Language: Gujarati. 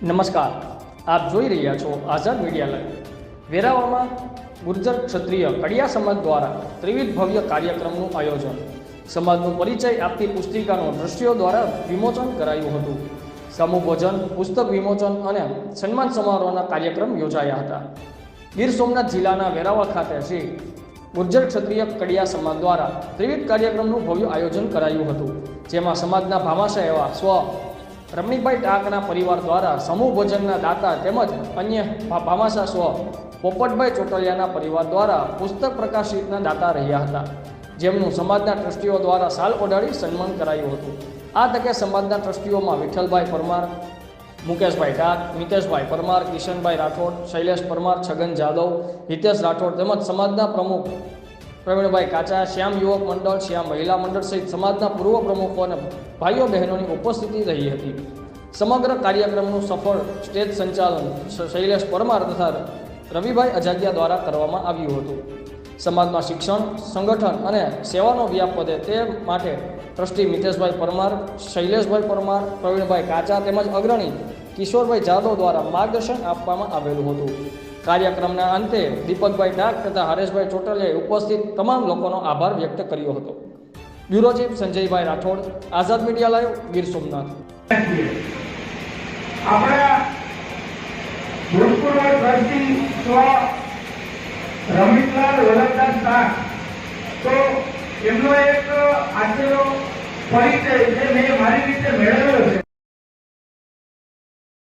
નમસ્કાર, આપ જોઈ રહ્યા છો આઝાદ મીડિયા લાઈવ। વેરાવળમાં ગુર્જર ક્ષત્રિય કડિયા સમાજ દ્વારા ત્રિવિધ ભવ્ય કાર્યક્રમનું આયોજન। સમાજનો પરિચય આપતી પુસ્તિકાનું દ્રશ્યો દ્વારા વિમોચન કરાયું હતું। સમૂહ ભોજન, પુસ્તક વિમોચન અને સન્માન સમારોહના કાર્યક્રમ યોજાયા હતા। ગીર સોમનાથ જિલ્લાના વેરાવળ ખાતે શ્રી ગુર્જર ક્ષત્રિય કડિયા સમાજ દ્વારા ત્રિવિધ કાર્યક્રમનું ભવ્ય આયોજન કરાયું હતું, જેમાં સમાજના ભામાશા એવા સ્વ રમણીકભાઈ ટાંકના પરિવાર દ્વારા સમૂહ ભોજનના દાતા તેમજ અન્ય ભામાશા સ્વ પોપટભાઈ ચોટલિયાના પરિવાર દ્વારા પુસ્તક પ્રકાશિતના દાતા રહ્યા હતા, જેમનું સમાજના ટ્રસ્ટીઓ દ્વારા શાલ ઓઢાડી સન્માન કરાયું હતું। આ તકે સમાજના ટ્રસ્ટીઓમાં વિઠ્ઠલભાઈ પરમાર, મુકેશભાઈ ટાંક, મિતેશભાઈ પરમાર, કિશનભાઈ રાઠોડ, શૈલેષ પરમાર, છગન જાદવ, હિતેશ રાઠોડ તેમજ સમાજના પ્રમુખ પ્રવીણભાઈ કાચા, શ્યામ યુવક મંડળ, શ્યામ મહિલા મંડળ સહિત સમાજના પૂર્વ પ્રમુખો અને ભાઈઓ બહેનોની ઉપસ્થિતિ રહી હતી। સમગ્ર કાર્યક્રમનું સફળ સ્ટેજ સંચાલન શૈલેષ પરમાર તથા રવિભાઈ અજાગિયા દ્વારા કરવામાં આવ્યું હતું। સમાજમાં શિક્ષણ, સંગઠન અને સેવાનો વ્યાપ વધે તે માટે ટ્રસ્ટી મિતેશભાઈ પરમાર, શૈલેષભાઈ પરમાર, પ્રવીણભાઈ કાચા તેમજ અગ્રણી કિશોરભાઈ જાદવ દ્વારા માર્ગદર્શન આપવામાં આવેલું હતું। કાર્યક્રમના અંતે દીપકભાઈ ડાક તથા હરેશભાઈ ચોટલિયાએ ઉપસ્થિત તમામ લોકોનો આભાર વ્યક્ત કર્યો હતો। બ્યુરો ચીફ સંજયભાઈ રાઠોડ, આઝાદ મીડિયા લાઈવ, ગીર સોમનાથ। આપણા ભૂતપૂર્વ ટ્રસ્ટી સ્વ રમિતલાલ વલ્લભદાસ ડાક, તો એમનો એક આજનો પરિચય જે મેં મારી રીતે મેળવ્યો છે।